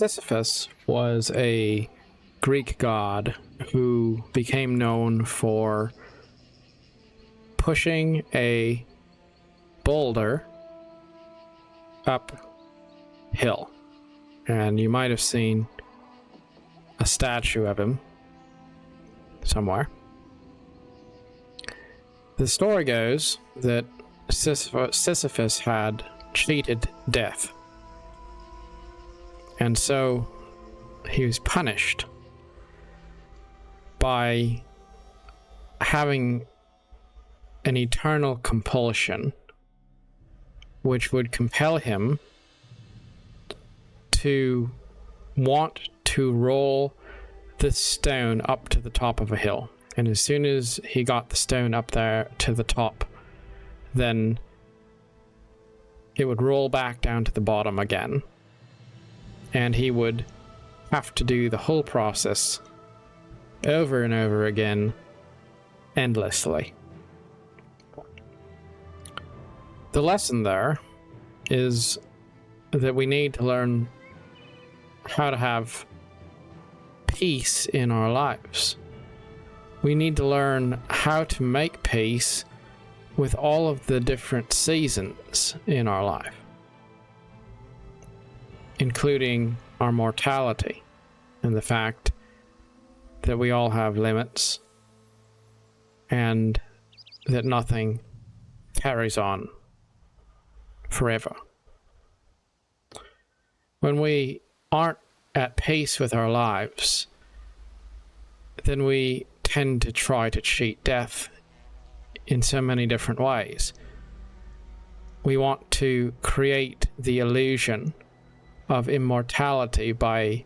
Sisyphus was a Greek god who became known for pushing a boulder uphill. And you might have seen a statue of him somewhere. The story goes that Sisyphus had cheated death. And so he was punished by having an eternal compulsion, which would compel him to want to roll this stone up to the top of a hill. And as soon as he got the stone up there to the top, then it would roll back down to the bottom again. And he would have to do the whole process over and over again, endlessly. The lesson there is that we need to learn how to have peace in our lives. We need to learn how to make peace with all of the different seasons in our life, including our mortality and the fact that we all have limits and that nothing carries on forever. When we aren't at peace with our lives, then we tend to try to cheat death in so many different ways. We want to create the illusion of immortality by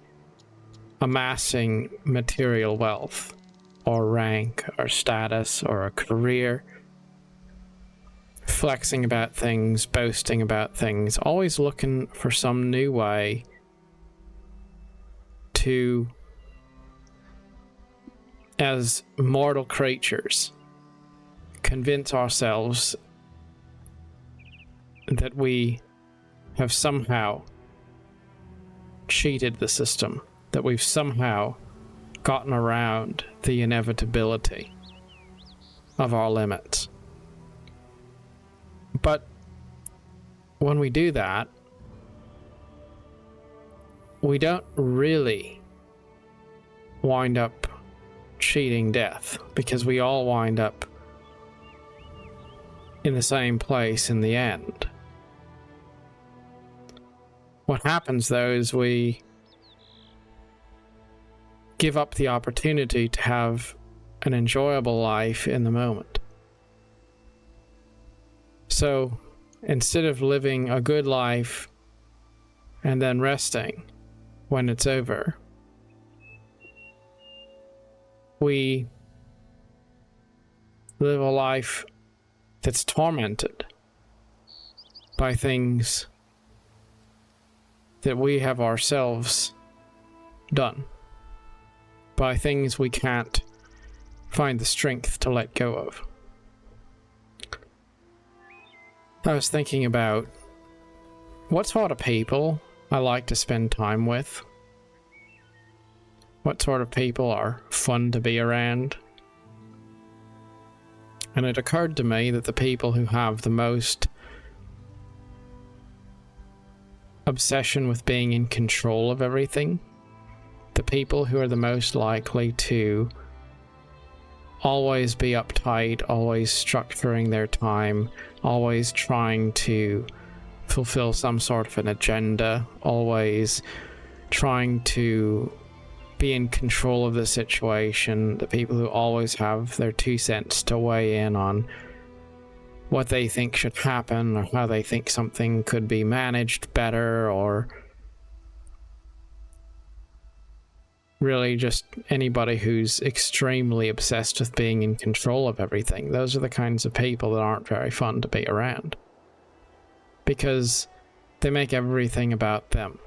amassing material wealth or rank or status or a career, flexing about things, boasting about things, always looking for some new way to, as mortal creatures, convince ourselves that we have somehow cheated the system, that we've somehow gotten around the inevitability of our limits. But when we do that, we don't really wind up cheating death, because we all wind up in the same place in the end. What happens, though, is we give up the opportunity to have an enjoyable life in the moment. So instead of living a good life and then resting when it's over, we live a life that's tormented by things that we have ourselves done, by things we can't find the strength to let go of. I was thinking about what sort of people I like to spend time with. What sort of people are fun to be around? And it occurred to me that the people who have the most obsession with being in control of everything, the people who are the most likely to always be uptight, always structuring their time, always trying to fulfill some sort of an agenda, always trying to be in control of the situation, the people who always have their 2 cents to weigh in on what they think should happen, or how they think something could be managed better, or really just anybody who's extremely obsessed with being in control of everything. Those are the kinds of people that aren't very fun to be around, because they make everything about them.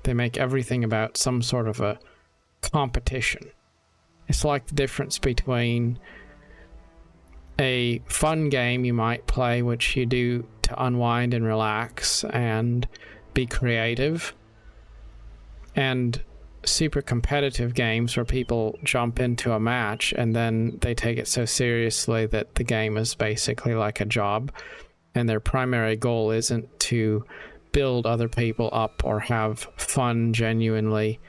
They make everything about some sort of a competition. It's like the difference between a fun game you might play, which you do to unwind and relax and be creative, And super competitive games where people jump into a match and then they take it so seriously that the game is basically like a job, and their primary goal isn't to build other people up or have fun genuinely.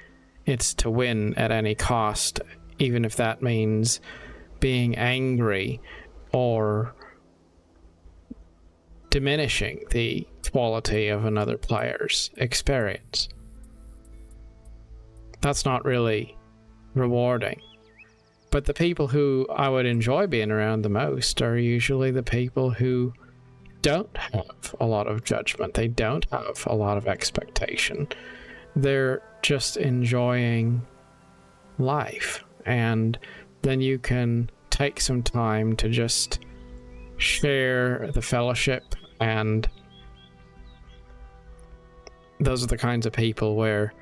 It's to win at any cost, even if that means being angry or diminishing the quality of another player's experience. That's not really rewarding. But the people who I would enjoy being around the most are usually the people who don't have a lot of judgment. They don't have a lot of expectation. They're just enjoying life. And then you can take some time to just share the fellowship, and those are the kinds of people where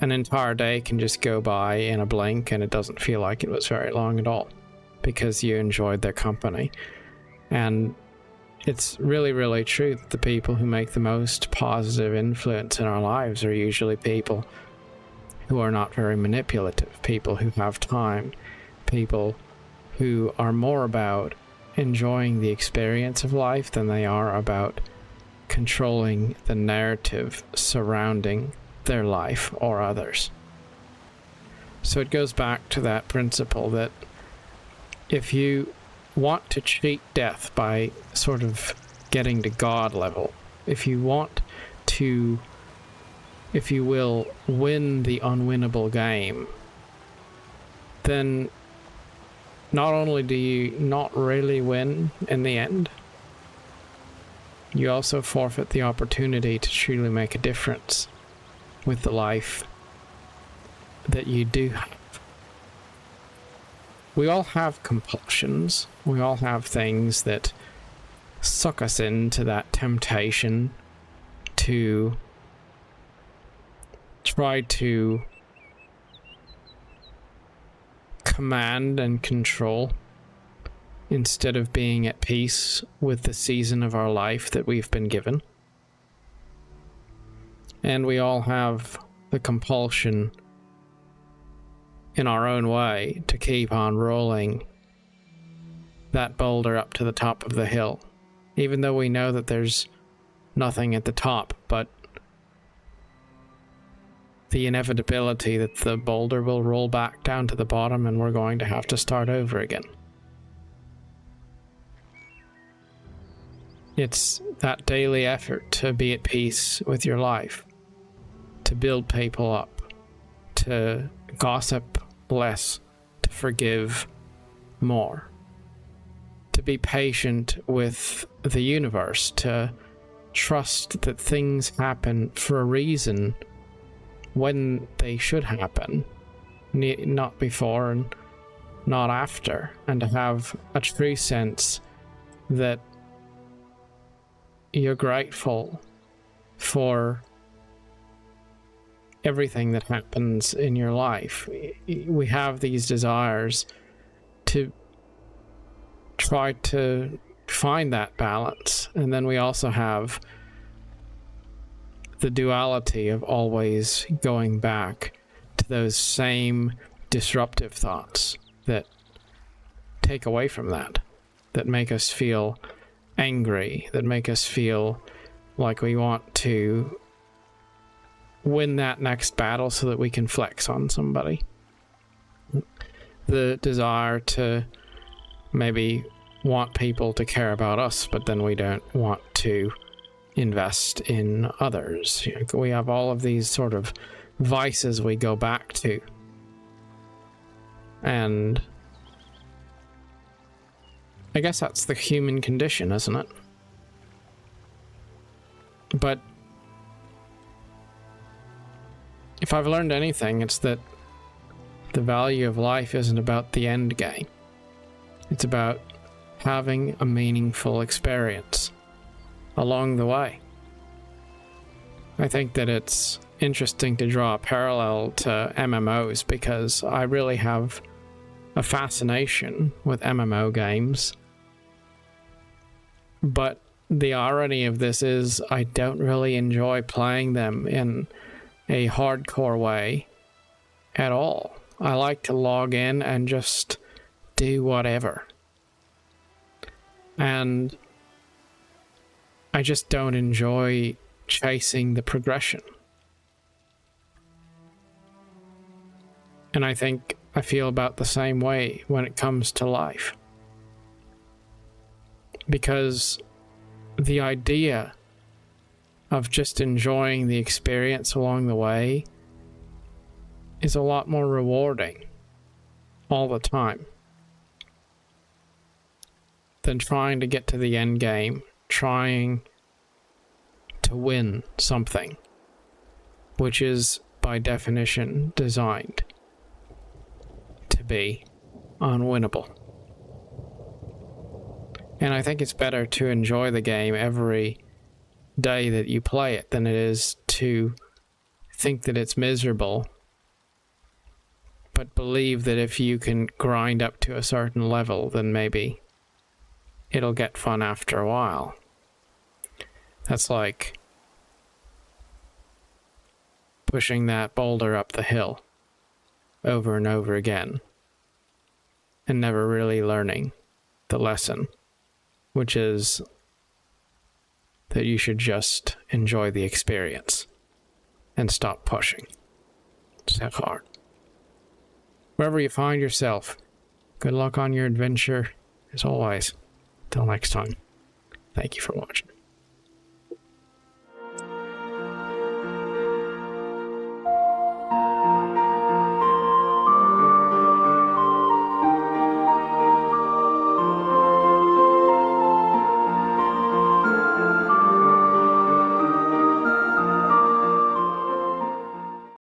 an entire day can just go by in a blink and it doesn't feel like it was very long at all because you enjoyed their company. And it's really, really true that the people who make the most positive influence in our lives are usually people who are not very manipulative, people who have time, people who are more about enjoying the experience of life than they are about controlling the narrative surrounding their life or others. So it goes back to that principle that if you want to cheat death by sort of getting to God level, if you want to, if you will, win the unwinnable game, then not only do you not really win in the end, you also forfeit the opportunity to truly make a difference with the life that you do have. We all have compulsions. We all have things that suck us into that temptation to try to command and control instead of being at peace with the season of our life that we've been given. And we all have the compulsion in our own way to keep on rolling that boulder up to the top of the hill, even though we know that there's nothing at the top, but the inevitability that the boulder will roll back down to the bottom and we're going to have to start over again. It's that daily effort to be at peace with your life, to build people up, to gossip less, to forgive more, to be patient with the universe, to trust that things happen for a reason when they should happen, not before and not after, and to have a true sense that you're grateful for everything that happens in your life. We have these desires to try to find that balance, and then we also have the duality of always going back to those same disruptive thoughts that take away from that, that make us feel angry, that make us feel like we want to win that next battle so that we can flex on somebody. The desire to maybe want people to care about us, but then we don't want to invest in others. We have all of these sort of vices we go back to. And I guess that's the human condition, isn't it? But if I've learned anything, it's that the value of life isn't about the end game. It's about having a meaningful experience along the way. I think that it's interesting to draw a parallel to MMOs because I really have a fascination with MMO games. But the irony of this is I don't really enjoy playing them in a hardcore way at all. I like to log in and just do whatever. And I just don't enjoy chasing the progression. And I think I feel about the same way when it comes to life. Because the idea of just enjoying the experience along the way is a lot more rewarding all the time than trying to get to the end game, trying to win something, which is by definition designed to be unwinnable. And I think it's better to enjoy the game every day that you play it than it is to think that it's miserable, but believe that if you can grind up to a certain level, then maybe it'll get fun after a while. That's like pushing that boulder up the hill over and over again and never really learning the lesson, which is that you should just enjoy the experience and stop pushing so hard. Wherever you find yourself, good luck on your adventure. As always, till next time, thank you for watching.